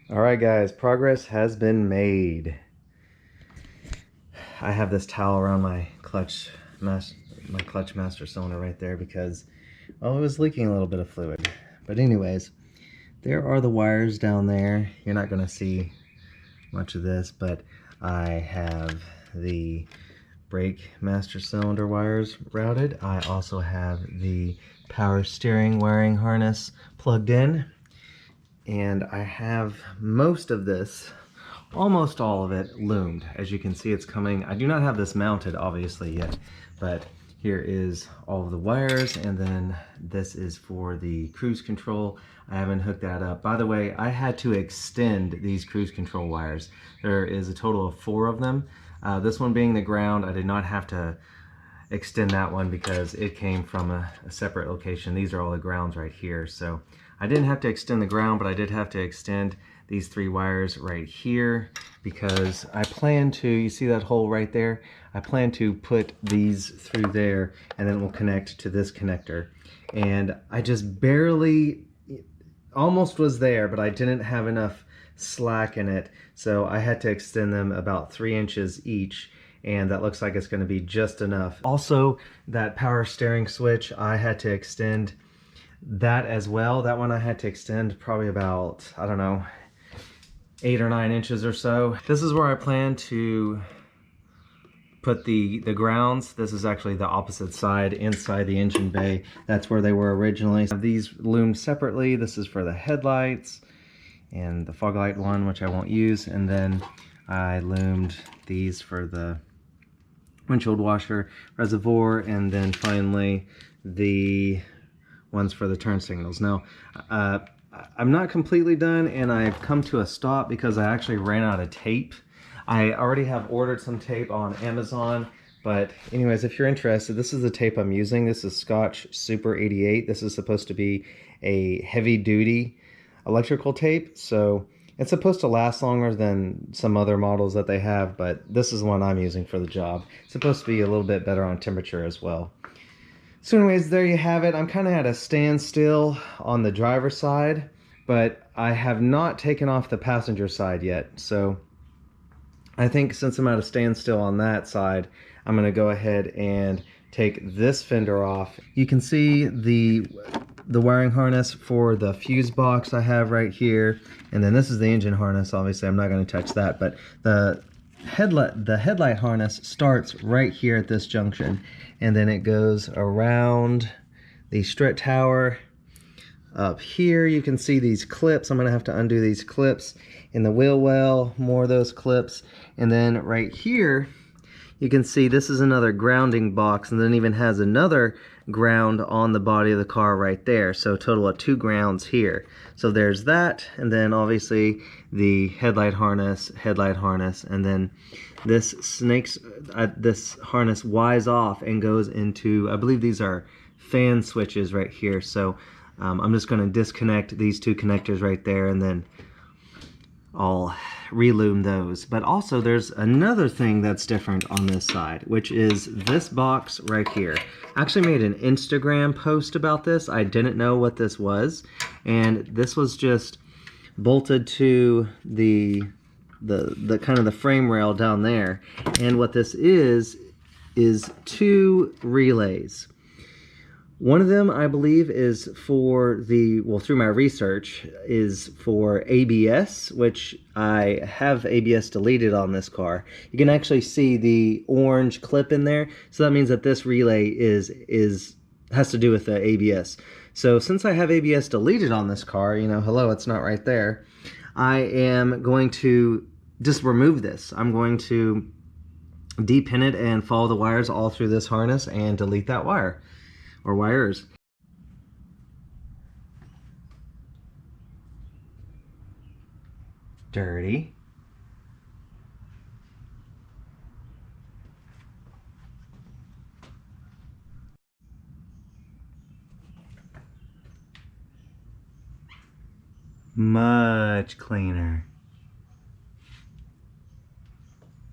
All right, guys, progress has been made. I have this towel around my clutch master cylinder right there because, well, it was leaking a little bit of fluid. But anyways, there are the wires down there. You're not going to see much of this, but I have the brake master cylinder wires routed. I also have the power steering wiring harness plugged in. And I have most of this, almost all of it, loomed. As you can see, it's coming. I do not have this mounted, obviously, yet, but here is all of the wires, and then this is for the cruise control. I haven't hooked that up. By the way, I had to extend these cruise control wires. There is a total of 4 of them. This one being the ground, I did not have to extend that one because it came from a separate location. These are all the grounds right here. So I didn't have to extend the ground, but I did have to extend these 3 wires right here because I plan to, you see that hole right there? I plan to put these through there and then it will connect to this connector. And I just barely, almost was there, but I didn't have enough slack in it. So I had to extend them about 3 inches each, and that looks like it's going to be just enough. Also, that power steering switch, I had to extend that as well. That one I had to extend probably about, I don't know, 8 or 9 inches or so. This is where I plan to put the grounds. This is actually the opposite side, inside the engine bay. That's where they were originally. These loomed separately. This is for the headlights and the fog light one, which I won't use. And then I loomed these for the windshield washer reservoir, and then finally the ones for the turn signals. Now, I'm not completely done, and I've come to a stop because I actually ran out of tape. I already have ordered some tape on Amazon, but anyways, if you're interested, this is the tape I'm using. This is Scotch Super 88. This is supposed to be a heavy-duty electrical tape, so it's supposed to last longer than some other models that they have, but this is the one I'm using for the job. It's supposed to be a little bit better on temperature as well. So anyways, there you have it. I'm kind of at a standstill on the driver's side, but I have not taken off the passenger side yet. So I think since I'm at a standstill on that side, I'm going to go ahead and take this fender off. You can see the wiring harness for the fuse box I have right here, and then this is the engine harness. Obviously I'm not going to touch that, but the headlight harness starts right here at this junction, and then it goes around the strut tower. Up here you can see these clips. I'm going to have to undo these clips in the wheel well, more of those clips, and then right here you can see this is another grounding box, and then even has another ground on the body of the car right there. So a total of 2 grounds here. So there's that, and then obviously the headlight harness, and then this this harness wires off and goes into, I believe these are fan switches right here. So I'm just going to disconnect these 2 connectors right there, and then I'll relume those. But also there's another thing that's different on this side, which is this box right here. I actually made an Instagram post about this. I didn't know what this was, and this was just bolted to the kind of the frame rail down there. And what this is 2 relays. One of them, I believe, is for the, well, through my research, is for ABS, which I have ABS deleted on this car. You can actually see the orange clip in there. So that means that this relay has to do with the ABS. So since I have ABS deleted on this car, you know, hello, it's not right there, I am going to just remove this. I'm going to depin it and follow the wires all through this harness and delete that wire. Or wires. Dirty. Much cleaner.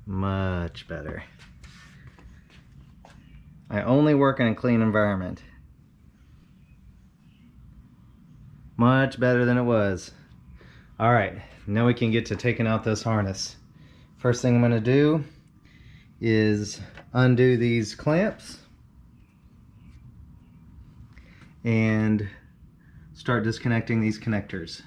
Much better. I only work in a clean environment. Much better than it was. All right, now we can get to taking out this harness. First thing I'm going to do is undo these clamps and start disconnecting these connectors.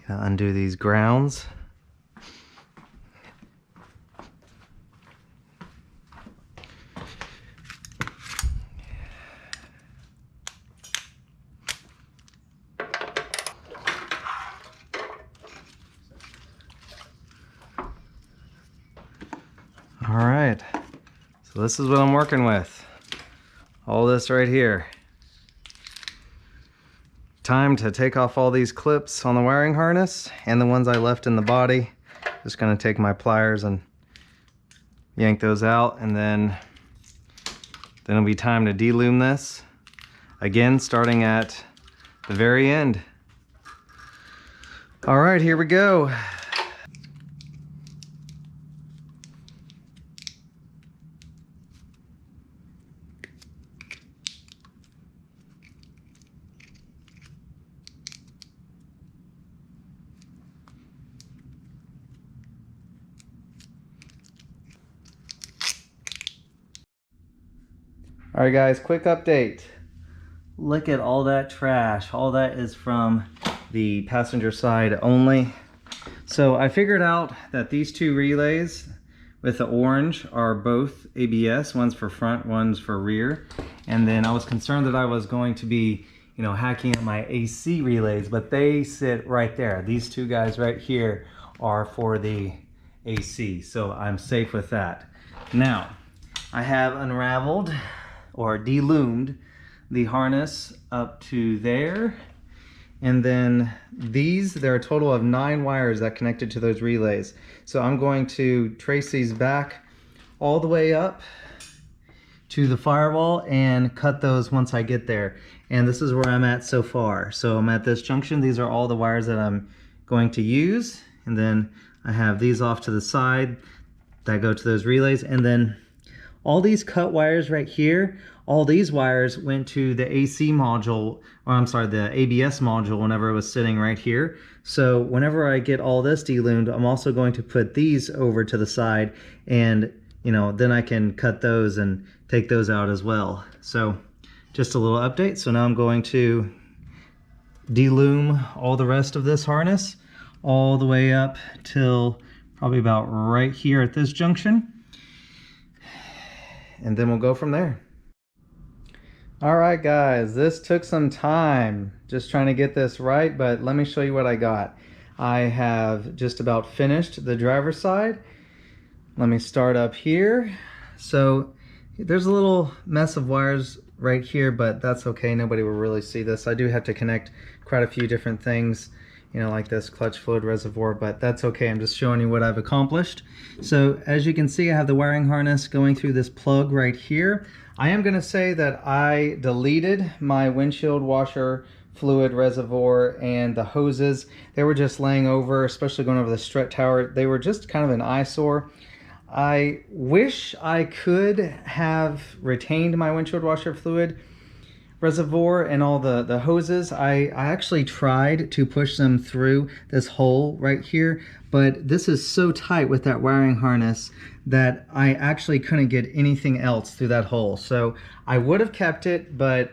Undo these grounds. All right, so this is what I'm working with. All this right here. Time to take off all these clips on the wiring harness and the ones I left in the body. Just gonna take my pliers and yank those out, and then it'll be time to delume this. Again, starting at the very end. All right, here we go. All right guys, quick update. Look at all that trash. All that is from the passenger side only. So I figured out that these two relays with the orange are both ABS. One's for front, one's for rear. And then I was concerned that I was going to be, you know, hacking up my AC relays, but they sit right there. These two guys right here are for the AC, so I'm safe with that. Now, I have unraveled or deloomed the harness up to there. And then there are a total of 9 wires that connected to those relays. So I'm going to trace these back all the way up to the firewall and cut those once I get there. And this is where I'm at so far. So I'm at this junction. These are all the wires that I'm going to use. And then I have these off to the side that go to those relays. And then all these cut wires right here, all these wires went to the AC module, or I'm sorry, the ABS module whenever it was sitting right here. So whenever I get all this deloomed, I'm also going to put these over to the side, and you know, then I can cut those and take those out as well. So just a little update. So now I'm going to deloom all the rest of this harness all the way up till probably about right here at this junction. And then we'll go from there. All right, guys, this took some time just trying to get this right, but let me show you what I got. I have just about finished the driver's side. Let me start up here. So there's a little mess of wires right here, but that's okay. Nobody will really see this. I do have to connect quite a few different things, you know, like this clutch fluid reservoir, but that's okay. I'm just showing you what I've accomplished. So as you can see, I have the wiring harness going through this plug right here. I am going to say that I deleted my windshield washer fluid reservoir and the hoses. They were just laying over, especially going over the strut tower. They were just kind of an eyesore. I wish I could have retained my windshield washer fluid reservoir and all the hoses. I actually tried to push them through this hole right here, but this is so tight with that wiring harness that I actually couldn't get anything else through that hole. So I would have kept it, but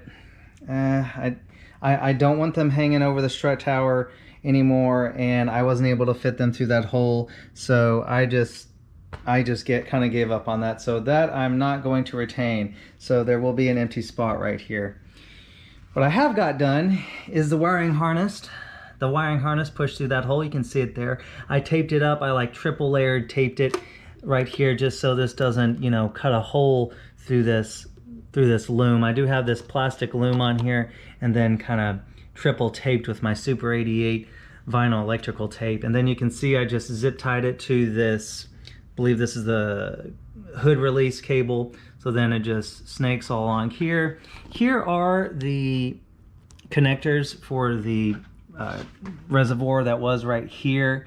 I don't want them hanging over the strut tower anymore, and I wasn't able to fit them through that hole. So I just kind of gave up on that. So that I'm not going to retain. So there will be an empty spot right here. What I have got done is the wiring harness. The wiring harness pushed through that hole. You can see it there. I taped it up. I like triple layered taped it right here just so this doesn't, you know, cut a hole through this loom. I do have this plastic loom on here, and then kind of triple taped with my Super 88 vinyl electrical tape. And then you can see I just zip tied it to this, I believe this is the hood release cable. So then it just snakes all along here. Here are the connectors for the reservoir that was right here.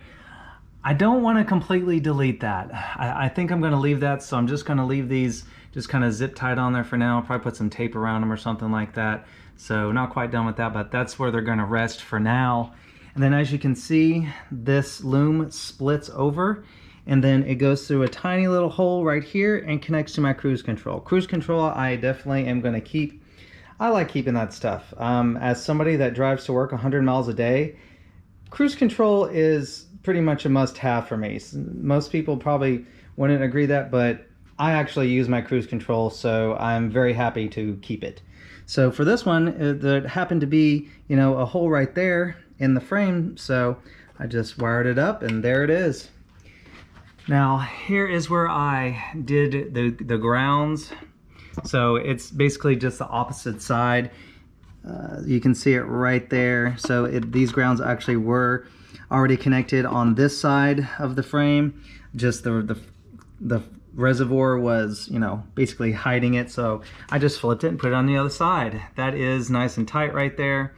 I don't want to completely delete that. I think I'm going to leave that, so I'm just going to leave these just kind of zip tied on there for now. I'll probably put some tape around them or something like that. So not quite done with that, but that's where they're going to rest for now. And then as you can see, this loom splits over, and then it goes through a tiny little hole right here and connects to my cruise control. Cruise control I definitely am going to keep. I like keeping that stuff. As somebody that drives to work 100 miles a day, cruise control is pretty much a must-have for me. Most people probably wouldn't agree that, but I actually use my cruise control, so I'm very happy to keep it. So for this one, there happened to be, you know, a hole right there in the frame, so I just wired it up, and there it is. Now here is where I did the grounds. So it's basically just the opposite side. You can see it right there. So these grounds actually were already connected on this side of the frame. Just the reservoir was, you know, basically hiding it. So I just flipped it and put it on the other side. That is nice and tight right there.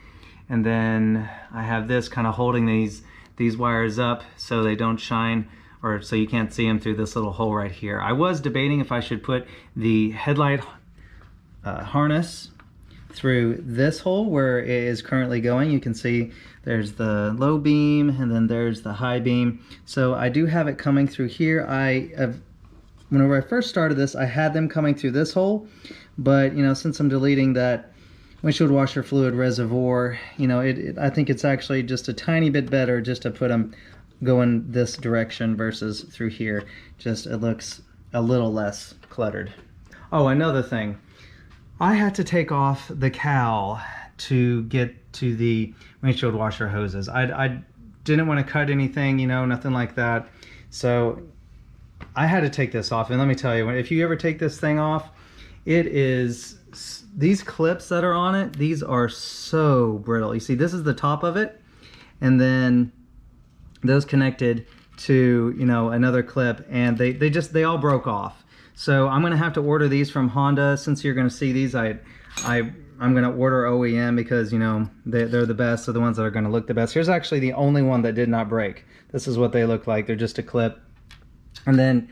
And then I have this kind of holding these wires up so they don't shine, or so you can't see them through this little hole right here. I was debating if I should put the headlight harness through this hole where it is currently going. You can see there's the low beam and then there's the high beam. So I do have it coming through here. Whenever I first started this, I had them coming through this hole, but you know, since I'm deleting that windshield washer fluid reservoir, you know, I think it's actually just a tiny bit better just to put them going this direction versus through here. Just it looks a little less cluttered. Oh, another thing. I had to take off the cowl to get to the windshield washer hoses. I didn't want to cut anything, you know, nothing like that. So I had to take this off. And let me tell you, if you ever take this thing off, it is, these clips that are on it, these are so brittle. You see, this is the top of it. And then those connected to, you know, another clip, and they all broke off. So I'm gonna have to order these from Honda. Since you're gonna see these, I'm gonna order OEM because, you know, they're the best. They're the ones that are gonna look the best. Here's actually the only one that did not break. This is what they look like. They're just a clip. And then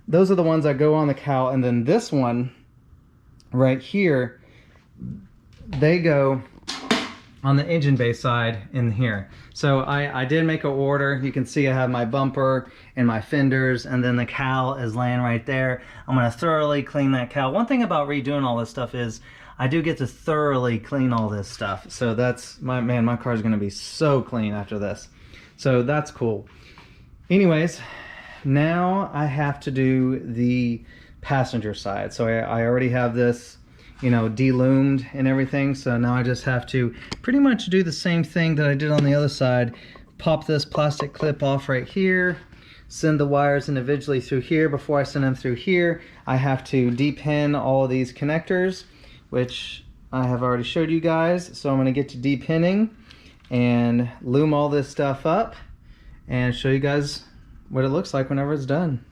those are the ones that go on the cowl. And then this one right here, they go on the engine bay side in here. So I did make an order. You can see I have my bumper and my fenders, and then the cowl is laying right there. I'm gonna thoroughly clean that cowl. One thing about redoing all this stuff is I do get to thoroughly clean all this stuff. So that's, my car is gonna be so clean after this. So that's cool. Anyways, now I have to do the passenger side. So I already have this, you know, de-loomed and everything. So now I just have to pretty much do the same thing that I did on the other side. Pop this plastic clip off right here, send the wires individually through here. Before I send them through here, I have to de-pin all of these connectors, which I have already showed you guys. So I'm gonna get to de-pinning and loom all this stuff up and show you guys what it looks like whenever it's done.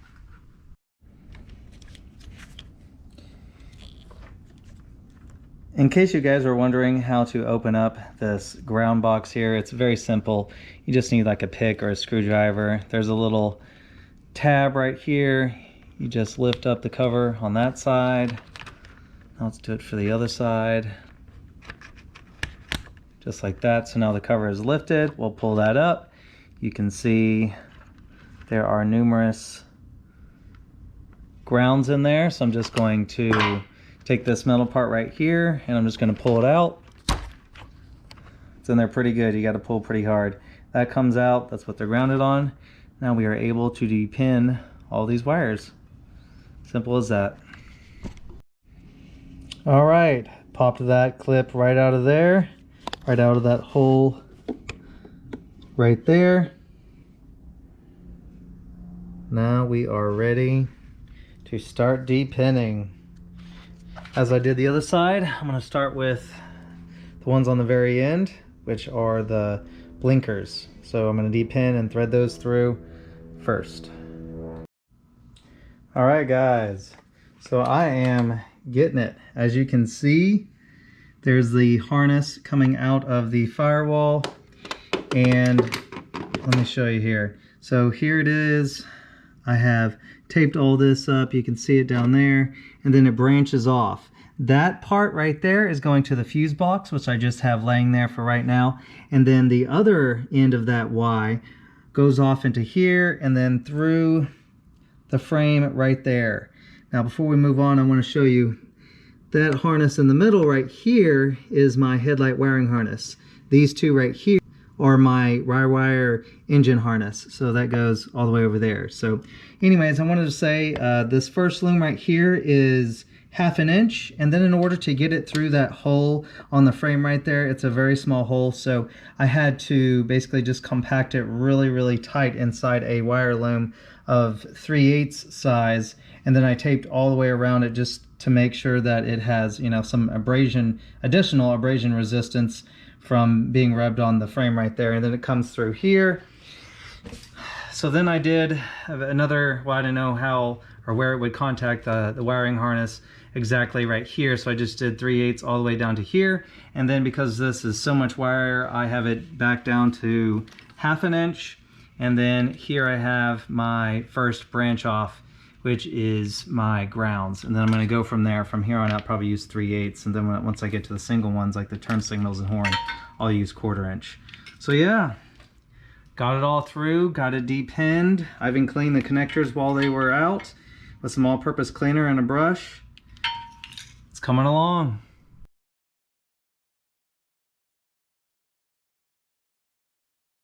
In case you guys are wondering how to open up this ground box here, it's very simple. You just need like a pick or a screwdriver. There's a little tab right here. You just lift up the cover on that side. Now let's do it for the other side. Just like that. So now the cover is lifted. We'll pull that up. You can see there are numerous grounds in there. So I'm just going to take this metal part right here, and I'm just going to pull it out. It's in there pretty good. You got to pull pretty hard. That comes out. That's what they're grounded on. Now we are able to de-pin all these wires. Simple as that. All right, popped that clip right out of there, right out of that hole right there. Now we are ready to start de-pinning. As I did the other side, I'm going to start with the ones on the very end, which are the blinkers. So I'm going to de-pin and thread those through first. All right, guys. So I am getting it. As you can see, there's the harness coming out of the firewall. And let me show you here. So here it is. I have taped all this up. You can see it down there, and then it branches off. That part right there is going to the fuse box, which I just have laying there for right now. And then the other end of that Y goes off into here and then through the frame right there. Now, before we move on, I want to show you that harness in the middle right here is my headlight wiring harness. These two right here are my wire engine harness. So that goes all the way over there. So anyways, I wanted to say this first loom right here is 1/2 inch. And then in order to get it through that hole on the frame right there, it's a very small hole. So I had to basically just compact it really, really tight inside a wire loom of 3/8 size. And then I taped all the way around it just to make sure that it has, you know, some abrasion, additional abrasion resistance from being rubbed on the frame right there. And then it comes through here. So then I did another, well, I didn't know how or where it would contact the wiring harness exactly right here. So I just did 3/8 all the way down to here. And then because this is so much wire, I have it back down to 1/2 inch. And then here I have my first branch off, which is my grounds. And then I'm gonna go from there. From here on out, probably use 3/8. And then once I get to the single ones, like the turn signals and horn, I'll use 1/4 inch. So yeah, got it all through, got it de-pinned. I even cleaned the connectors while they were out with some all-purpose cleaner and a brush. It's coming along.